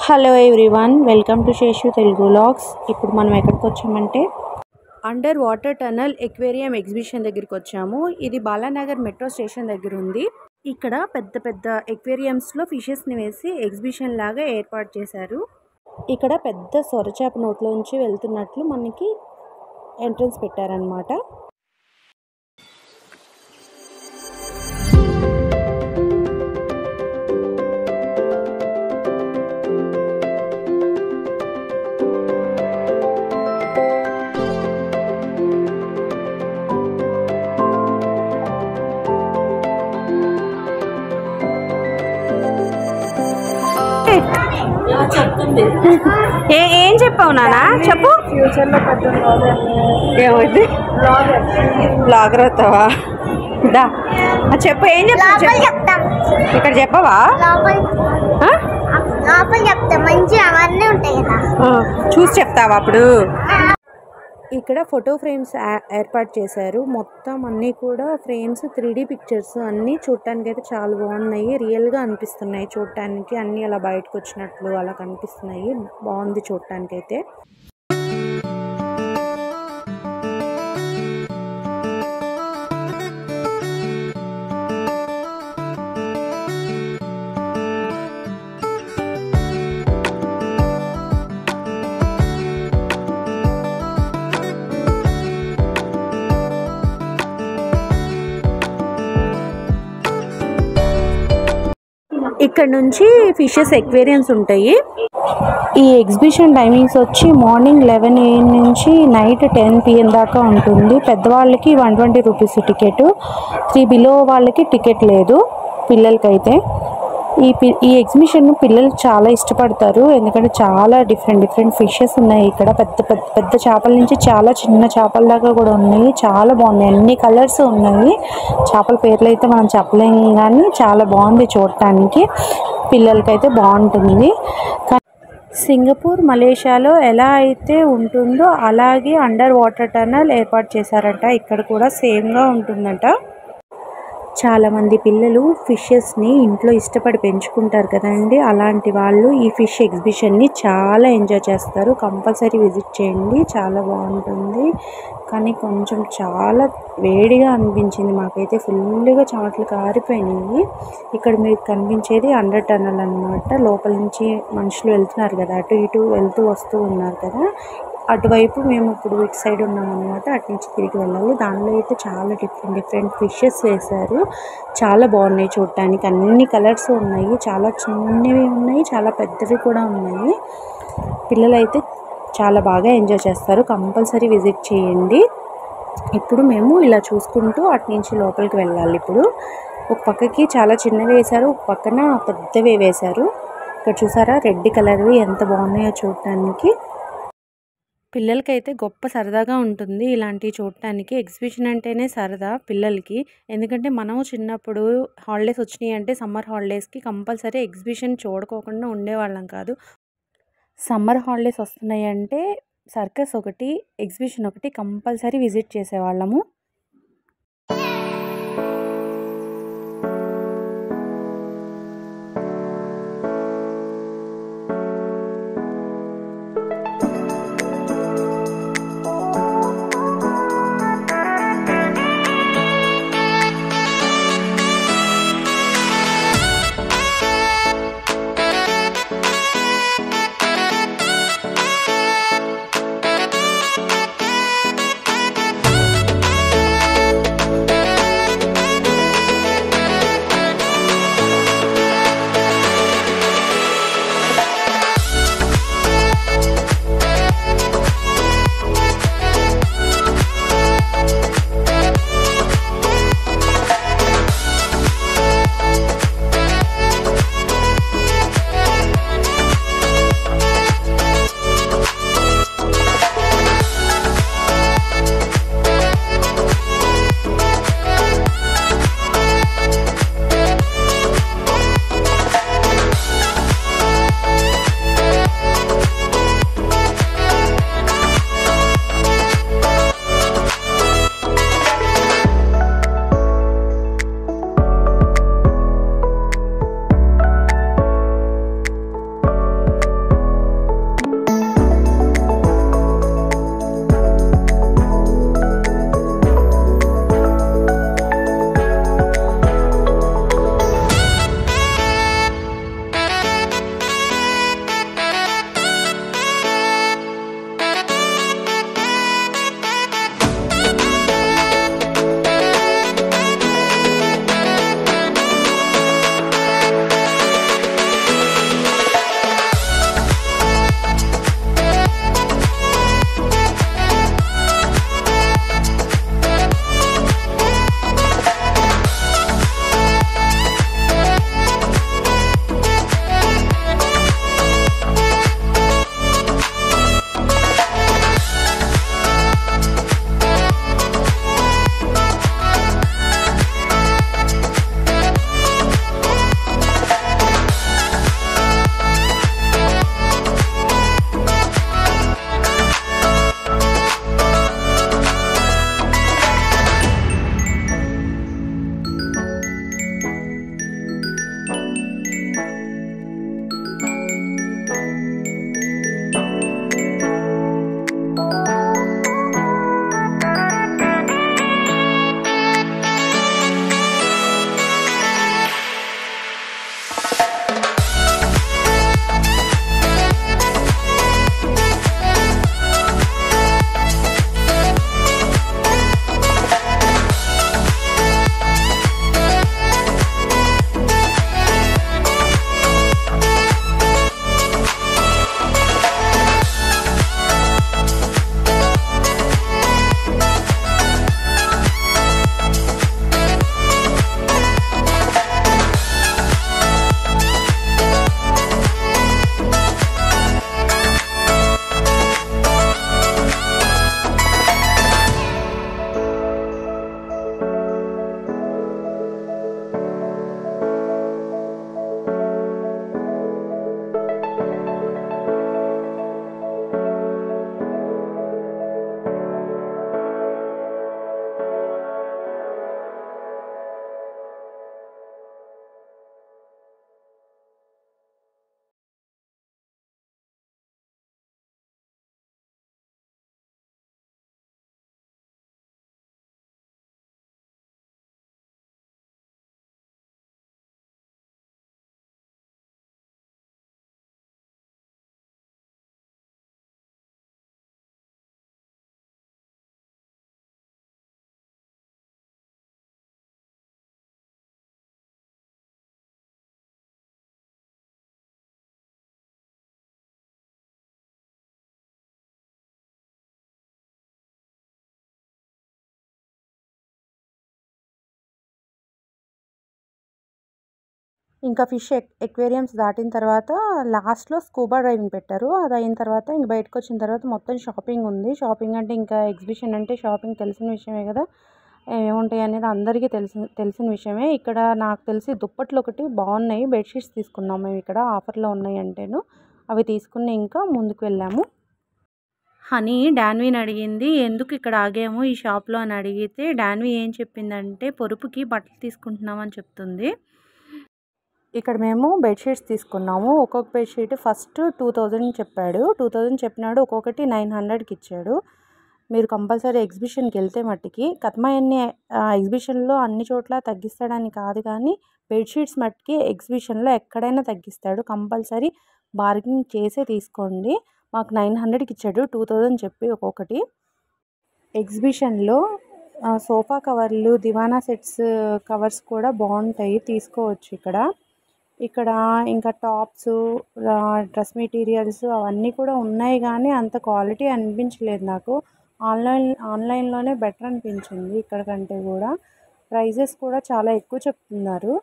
Hello everyone, welcome to Seshu Telugu vlogs. ఇప్పుడు మనం ఎక్కడికి వచ్చామంటే under water tunnel aquarium exhibition దగ్గరికి వచ్చాము. ఇది బాలానగర్ మెట్రో స్టేషన్ దగ్గర ఉంది. ఇక్కడ పెద్ద పెద్ద ఎక్వేరియంస్లో ఫిషెస్ని వేసి ఎగ్జిబిషన్ లాగా ఏర్పాటు చేశారు. ఇక్కడ పెద్ద సొరచేప నోట్లోంచి వెళ్తున్నట్లు మనకి ఎంట్రన్స్ పెట్టారనమాట. ఏం చెప్పావు నానా? చెప్పు. ఫ్యూచర్లో పెద్ద ఏమైంది? బ్లాగర్ అవుతావా? దా చెప్పు. ఏం చెప్తావు? ఇక్కడ చెప్పవా? చూసి చెప్తావా అప్పుడు? ఇక్కడ ఫోటో ఫ్రేమ్స్ ఏర్పాటు చేశారు. మొత్తం అన్నీ కూడా ఫ్రేమ్స్ 3D పిక్చర్స్ అన్నీ చూడటానికి అయితే చాలా బాగున్నాయి. రియల్గా అనిపిస్తున్నాయి చూడటానికి. అన్నీ అలా బయటకు వచ్చినట్లు అలా కనిపిస్తున్నాయి. బాగుంది చూడటానికి అయితే. ఇక్కడ నుంచి ఫిషెస్ ఎక్వేరియమ్స్ ఉంటాయి. ఈ ఎగ్జిబిషన్ టైమింగ్స్ వచ్చి మార్నింగ్ 11 AM నుంచి నైట్ 10 PM దాకా ఉంటుంది. పెద్దవాళ్ళకి 120 రూపీస్ టికెట్. 3 బిలో వాళ్ళకి టికెట్ లేదు పిల్లలకైతే. ఈ ఎగ్జిబిషన్ పిల్లలు చాలా ఇష్టపడతారు. ఎందుకంటే చాలా డిఫరెంట్ ఫిషెస్ ఉన్నాయి ఇక్కడ. పెద్ద చేపల నుంచి చాలా చిన్న చేపల దాకా కూడా ఉన్నాయి. చాలా బాగున్నాయి. అన్ని కలర్స్ ఉన్నాయి. చేపల పేర్లు అయితే మనం చెప్పలేము, కానీ చాలా బాగుంది చూడటానికి. పిల్లలకైతే బాగుంటుంది. సింగపూర్, మలేషియాలో ఎలా అయితే ఉంటుందో అలాగే అండర్ వాటర్ టనల్ ఏర్పాటు చేశారంట. ఇక్కడ కూడా సేమ్గా ఉంటుందంట. చాలామంది పిల్లలు ఫిషెస్ని ఇంట్లో ఇష్టపడి పెంచుకుంటారు కదండి. అలాంటి వాళ్ళు ఈ ఫిష్ ఎగ్జిబిషన్ని చాలా ఎంజాయ్ చేస్తారు. కంపల్సరీ విజిట్ చేయండి. చాలా బాగుంటుంది. కానీ కొంచెం చాలా వేడిగా అనిపించింది మాకైతే. ఫుల్గా చెమటలు కారిపోయినాయి. ఇక్కడ మీకు కనిపించేది అండర్ టనల్ అన్నమాట. లోపల నుంచి మనుషులు వెళ్తున్నారు కదా, అటు ఇటు వెళ్తూ వస్తూ ఉన్నారు కదా. అటువైపు మేము ఇప్పుడు ఇటు సైడ్ ఉన్నాం అనమాట. అటు నుంచి తిరిగి వెళ్ళాలి. దానిలో అయితే చాలా డిఫరెంట్ ఫిషెస్ వేశారు. చాలా బాగున్నాయి చూడటానికి. అన్ని కలర్స్ ఉన్నాయి. చాలా చిన్నవి ఉన్నాయి, చాలా పెద్దవి కూడా ఉన్నాయి. పిల్లలైతే చాలా బాగా ఎంజాయ్ చేస్తారు. కంపల్సరీ విజిట్ చేయండి. ఇప్పుడు మేము ఇలా చూసుకుంటూ అటు నుంచి లోపలికి వెళ్ళాలి. ఇప్పుడు ఒక పక్కకి చాలా చిన్నవి వేశారు, ఒక పక్కన పెద్దవి వేశారు. ఇక్కడ చూసారా రెడ్ కలర్వి ఎంత బాగున్నాయో చూడటానికి. పిల్లలకైతే గొప్ప సరదాగా ఉంటుంది ఇలాంటివి చూడటానికి. ఎగ్జిబిషన్ అంటేనే సరదా పిల్లలకి. ఎందుకంటే మనం చిన్నప్పుడు హాలిడేస్ వచ్చినాయి అంటే సమ్మర్ హాలిడేస్కి కంపల్సరీ ఎగ్జిబిషన్ చూడుకోకుండా ఉండేవాళ్ళం కాదు. సమ్మర్ హాలిడేస్ వస్తున్నాయి అంటే సర్కస్ ఒకటి, ఎగ్జిబిషన్ ఒకటి కంపల్సరీ విజిట్ చేసేవాళ్ళము. ఇంకా ఫిష్ ఎక్వేరియంస్ దాటిన తర్వాత లాస్ట్లో స్కూబా డ్రైవింగ్ పెట్టారు. అది అయిన తర్వాత ఇంక బయటకు వచ్చిన తర్వాత మొత్తం షాపింగ్ ఉంది. షాపింగ్ అంటే ఇంకా ఎగ్జిబిషన్ అంటే షాపింగ్ తెలిసిన విషయమే కదా, ఏముంటాయి అనేది అందరికీ తెలిసిన విషయమే. ఇక్కడ నాకు తెలిసి దుప్పట్లు ఒకటి బాగున్నాయి, బెడ్షీట్స్ తీసుకున్నాము మేము ఇక్కడ ఆఫర్లో ఉన్నాయి అంటేను. అవి తీసుకుని ఇంకా ముందుకు వెళ్ళాము. హనీ డాన్వీని అడిగింది ఎందుకు ఇక్కడ ఆగాము ఈ షాప్లో అని అడిగితే డాన్వీ ఏం చెప్పిందంటే పొరుపుకి బట్టలు తీసుకుంటున్నామని చెప్తుంది. ఇక్కడ మేము బెడ్షీట్స్ తీసుకున్నాము. ఒక్కొక్క బెడ్షీట్ ఫస్ట్ 2000 చెప్పాడు. 2000 చెప్పినాడు, ఒక్కొక్కటి 900కి ఇచ్చాడు. మీరు కంపల్సరీ ఎగ్జిబిషన్కి వెళ్తే మట్టికి కత్మాయన్ని ఎగ్జిబిషన్లో అన్ని చోట్ల తగ్గిస్తాడని కాదు, కానీ బెడ్షీట్స్ మట్టికి ఎగ్జిబిషన్లో ఎక్కడైనా తగ్గిస్తాడు. కంపల్సరీ బార్గెనింగ్ చేసే తీసుకోండి. మాకు 900కి ఇచ్చాడు, 2000 చెప్పి ఒక్కొక్కటి. ఎగ్జిబిషన్లో సోఫా కవర్లు, దివానా సెట్స్ కవర్స్ కూడా బాగుంటాయి, తీసుకోవచ్చు ఇక్కడ ఇంకా టాప్స్, డ్రెస్ మెటీరియల్స్ అవన్నీ కూడా ఉన్నాయి, కానీ అంత క్వాలిటీ అనిపించలేదు నాకు. ఆన్లైన్లోనే బెటర్ అనిపించింది ఇక్కడ కంటే కూడా. ప్రైజెస్ కూడా చాలా ఎక్కువ చెప్తున్నారు.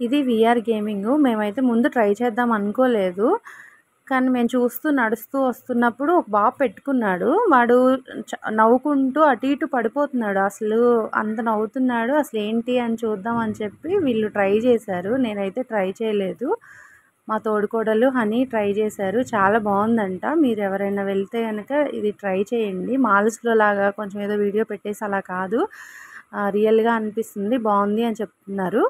ఇది విఆర్ గేమింగ్. మేమైతే ముందు ట్రై చేద్దాం అనుకోలేదు, కానీ మేము నడుస్తూ వస్తున్నప్పుడు ఒక బాబు పెట్టుకున్నాడు. వాడు నవ్వుకుంటూ అటు ఇటు పడిపోతున్నాడు, అసలు అంత నవ్వుతున్నాడు. అసలు ఏంటి అని చూద్దాం అని చెప్పి వీళ్ళు ట్రై చేశారు, నేనైతే ట్రై చేయలేదు. మా తోడుకోడలు హనీ ట్రై చేశారు, చాలా బాగుందంట. మీరు ఎవరైనా వెళ్తే కనుక ఇది ట్రై చేయండి. మాల్స్లో లాగా కొంచెం ఏదో వీడియో పెట్టేసి అలా కాదు, రియల్గా అనిపిస్తుంది, బాగుంది అని చెప్తున్నారు.